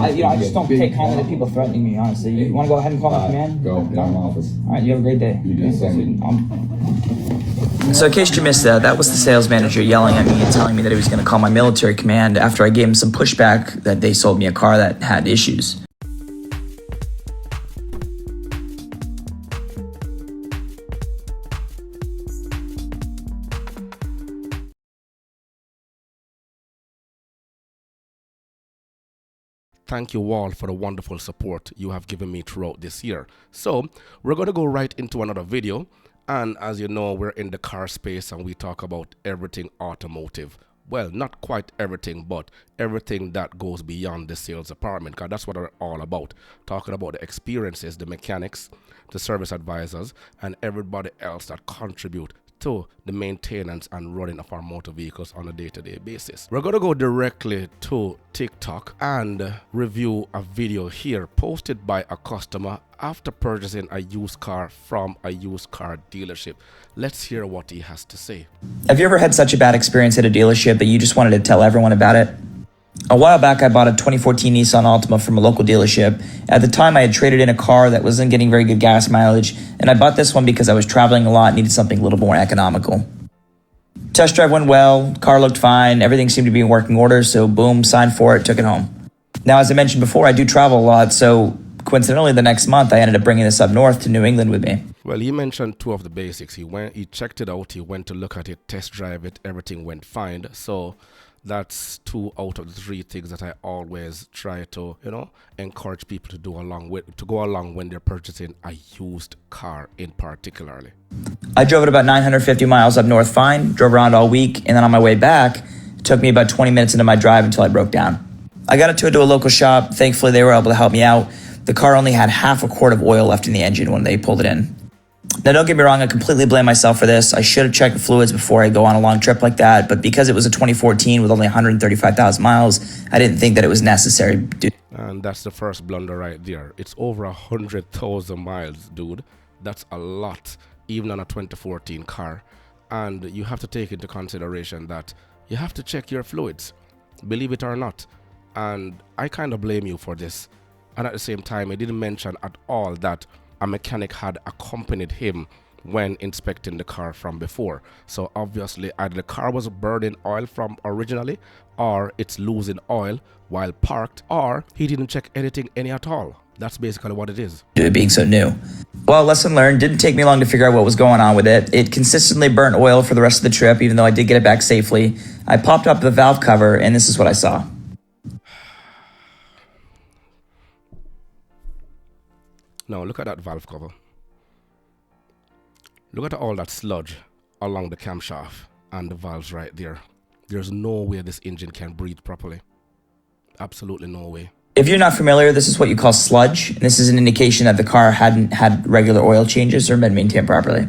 I just don't take kindly to people threatening me, honestly. You want to go ahead and call my command? Go, get out of my office. All right, you have a great day. You do the same. So in case you missed that, that was the sales manager yelling at me and telling me that he was going to call my military command after I gave him some pushback that they sold me a car that had issues. Thank you all for the wonderful support you have given me throughout this year. So we're going to go right into another video. And as you know, we're in the car space and we talk about everything automotive. Well, not quite everything, but everything that goes beyond the sales department, because that's what we're all about. Talking about the experiences, the mechanics, the service advisors, and everybody else that contribute to the maintenance and running of our motor vehicles on a day-to-day basis. We're going to go directly to TikTok and review a video here posted by a customer after purchasing a used car from a used car dealership. Let's hear what he has to say. Have you ever had such a bad experience at a dealership that you just wanted to tell everyone about it? A while back, I bought a 2014 Nissan Altima from a local dealership. At the time, I had traded in a car that wasn't getting very good gas mileage, and I bought this one because I was traveling a lot and needed something a little more economical. Test drive went well, car looked fine, everything seemed to be in working order, so boom, signed for it, took it home. Now, as I mentioned before, I do travel a lot, so coincidentally, the next month, I ended up bringing this up north to New England with me. Well, he mentioned two of the basics. He checked it out, he went to look at it, test drive it, everything went fine. So that's 2 out of the 3 things that I always try to, encourage people to go along when they're purchasing a used car in particularly. I drove it about 950 miles up north fine, drove around all week, and then on my way back, it took me about 20 minutes into my drive until I broke down. I got it to a local shop. Thankfully, they were able to help me out. The car only had half a quart of oil left in the engine when they pulled it in. Now, don't get me wrong, I completely blame myself for this. I should have checked the fluids before I go on a long trip like that, but because it was a 2014 with only 135,000 miles, I didn't think that it was necessary. And that's the first blunder right there. It's over 100,000 miles, dude. That's a lot, even on a 2014 car. And you have to take into consideration that you have to check your fluids, believe it or not. And I kind of blame you for this. And at the same time, I didn't mention at all that a mechanic had accompanied him when inspecting the car from before. So obviously either the car was burning oil from originally, or it's losing oil while parked, or he didn't check anything at all. That's basically what it is. It being so new. Well, lesson learned. Didn't take me long to figure out what was going on with it. It consistently burnt oil for the rest of the trip, even though I did get it back safely. I popped up the valve cover, and this is what I saw. Now look at that valve cover. Look at all that sludge along the camshaft and the valves right there. There's no way this engine can breathe properly. Absolutely no way. If you're not familiar, this is what you call sludge. And this is an indication that the car hadn't had regular oil changes or been maintained properly.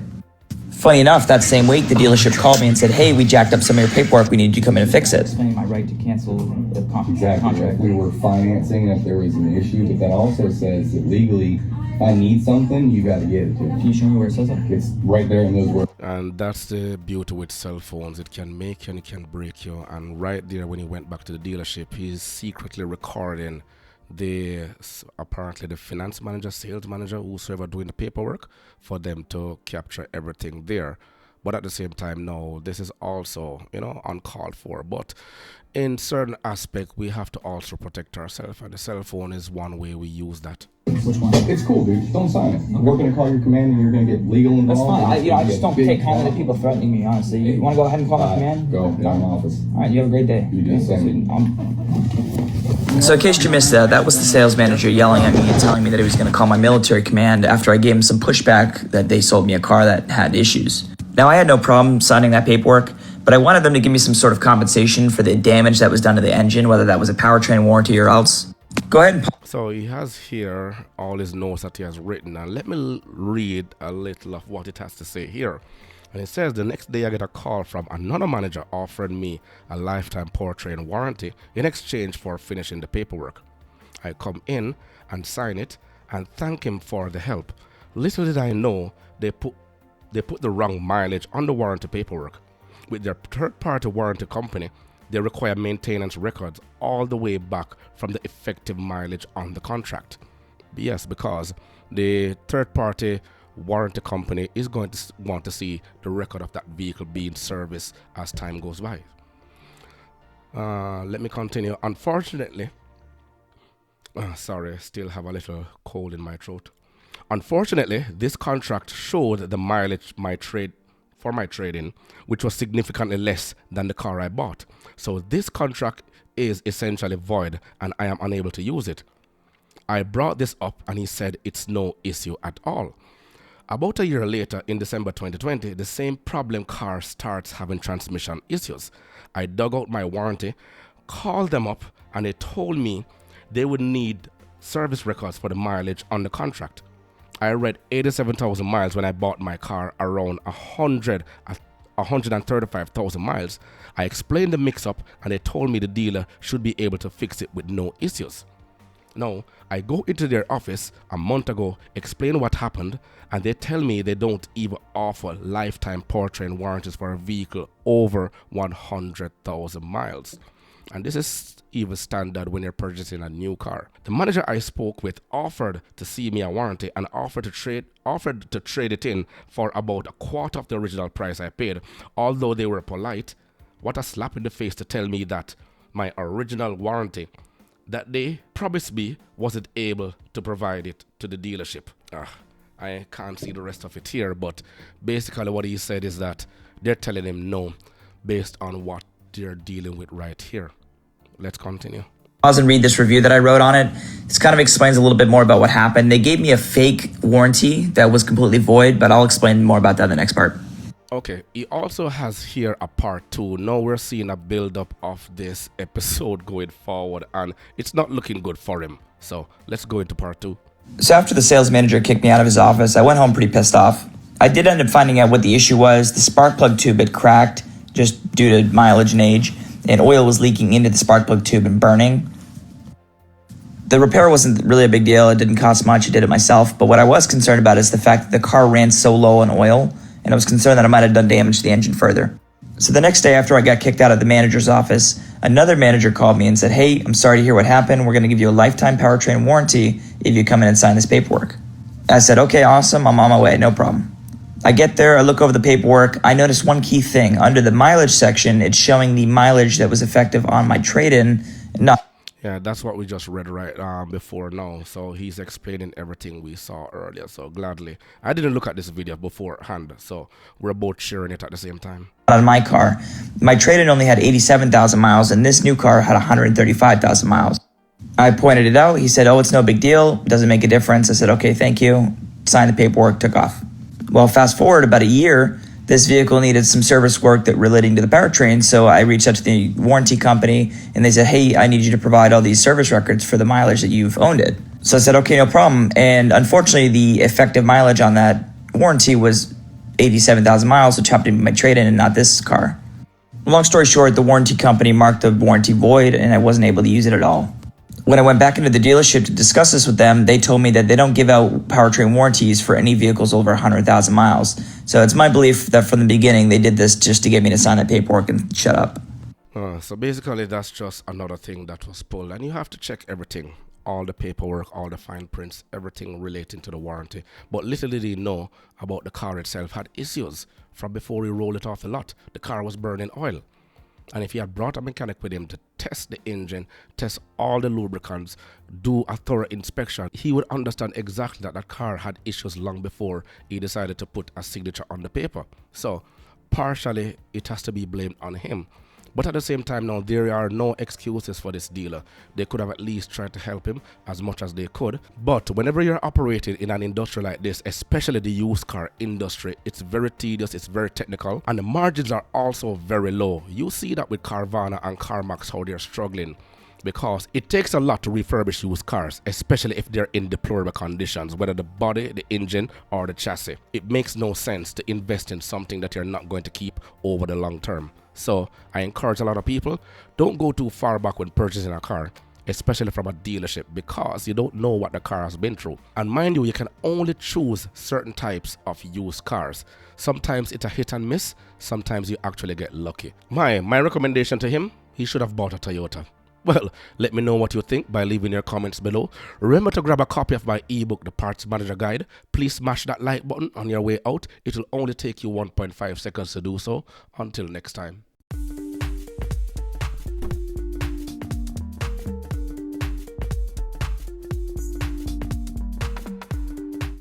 Funny enough, that same week, the dealership called me and said, hey, we jacked up some of your paperwork. We need you to come in and fix it. Spending my right to cancel the Exactly. contract. If we were financing, if there was an issue, but that also says that legally, if I need something, you got to get it to me. Can you show me where it says that? It's right there in those words. And that's the beauty with cell phones. It can make you and it can break you. And right there, when he went back to the dealership, he's secretly recording apparently the finance manager, sales manager, whosoever doing the paperwork, for them to capture everything there. But at the same time, no, this is also, uncalled for. But in certain aspect, we have to also protect ourselves, and the cell phone is one way we use that. Which one? It's cool, dude. Don't sign it. We're going to call your command and you're going to get legal involved. That's fine. I just don't take kindly to people threatening me, honestly. You want to go ahead and call my command? Go, get out of my office. All right, you have a great day. You do the same. So in case you missed that, that was the sales manager yelling at me and telling me that he was going to call my military command after I gave him some pushback that they sold me a car that had issues. Now, I had no problem signing that paperwork, but I wanted them to give me some sort of compensation for the damage that was done to the engine, whether that was a powertrain warranty or else. Go ahead and... So he has here all his notes that he has written, and let me read a little of what it has to say here. And it says, the next day I get a call from another manager offering me a lifetime powertrain warranty in exchange for finishing the paperwork. I come in and sign it and thank him for the help. Little did I know they put the wrong mileage on the warranty paperwork. With their third-party warranty company, they require maintenance records all the way back from the effective mileage on the contract. Yes, because the third-party warranty company is going to want to see the record of that vehicle being serviced as time goes by. Let me continue. Unfortunately, sorry, I still have a little cold in my throat. Unfortunately, this contract showed the mileage my trade-in, which was significantly less than the car I bought. So this contract is essentially void and I am unable to use it. I brought this up and he said it's no issue at all. About a year later, in December 2020, the same problem car starts having transmission issues. I dug out my warranty, called them up, and they told me they would need service records for the mileage on the contract. I read 87,000 miles when I bought my car, around 135,000 miles. I explained the mix-up and they told me the dealer should be able to fix it with no issues. Now, I go into their office a month ago, explain what happened, and they tell me they don't even offer lifetime powertrain warranties for a vehicle over 100,000 miles. And this is even standard when you're purchasing a new car. The manager I spoke with offered to see me a warranty and offered to trade it in for about a quarter of the original price I paid. Although they were polite, what a slap in the face to tell me that my original warranty that they promised me wasn't able to provide it to the dealership. I can't see the rest of it here, but basically what he said is that they're telling him no based on what they're dealing with right here. Let's continue. Pause and read this review that I wrote on it. This kind of explains a little bit more about what happened. They gave me a fake warranty that was completely void, but I'll explain more about that in the next part. Okay, he also has here a part 2. Now we're seeing a build-up of this episode going forward, and it's not looking good for him. So let's go into part 2. So after the sales manager kicked me out of his office, I went home pretty pissed off. I did end up finding out what the issue was. The spark plug tube had cracked just due to mileage and age, and oil was leaking into the spark plug tube and burning. The repair wasn't really a big deal. It didn't cost much. I did it myself. But what I was concerned about is the fact that the car ran so low on oil, and I was concerned that I might have done damage to the engine further. So the next day after I got kicked out of the manager's office, another manager called me and said, "Hey, I'm sorry to hear what happened. We're going to give you a lifetime powertrain warranty if you come in and sign this paperwork." I said, "Okay, awesome. I'm on my way. No problem." I get there. I look over the paperwork. I noticed one key thing. Under the mileage section, it's showing the mileage that was effective on my trade-in, not... Yeah, that's what we just read right before now. So he's explaining everything we saw earlier. So gladly. I didn't look at this video beforehand, so we're both sharing it at the same time. On my car. My trade-in only had 87,000 miles, and this new car had 135,000 miles. I pointed it out. He said, "Oh, it's no big deal. Doesn't make a difference." I said, "Okay, thank you." Signed the paperwork, took off. Well, fast forward about a year, this vehicle needed some service work that relating to the powertrain, so I reached out to the warranty company, and they said, "Hey, I need you to provide all these service records for the mileage that you've owned it." So I said, "Okay, no problem." And unfortunately, the effective mileage on that warranty was 87,000 miles, which happened to be my trade-in and not this car. Long story short, the warranty company marked the warranty void, and I wasn't able to use it at all. When I went back into the dealership to discuss this with them, they told me that they don't give out powertrain warranties for any vehicles over 100,000 miles. So it's my belief that from the beginning, they did this just to get me to sign that paperwork and shut up. So basically, that's just another thing that was pulled. And you have to check everything. All the paperwork, all the fine prints, everything relating to the warranty. But little did he know about the car itself had issues from before he rolled it off the lot. The car was burning oil. And if he had brought a mechanic with him to test the engine, test all the lubricants, do a thorough inspection, he would understand exactly that car had issues long before he decided to put a signature on the paper. So, partially, it has to be blamed on him. But at the same time now, there are no excuses for this dealer. They could have at least tried to help him as much as they could. But whenever you're operating in an industry like this, especially the used car industry, it's very tedious, it's very technical, and the margins are also very low. You see that with Carvana and CarMax, how they're struggling, because it takes a lot to refurbish used cars, especially if they're in deplorable conditions, whether the body, the engine, or the chassis. It makes no sense to invest in something that you're not going to keep over the long term. So I encourage a lot of people, don't go too far back when purchasing a car, especially from a dealership, because you don't know what the car has been through. And mind you, you can only choose certain types of used cars. Sometimes it's a hit and miss, sometimes you actually get lucky. My recommendation to him, He should have bought a Toyota. Well, let me know what you think by leaving your comments below. Remember to grab a copy of my ebook, The Parts Manager Guide. Please smash that like button on your way out. It will only take you 1.5 seconds to do so. Until next time.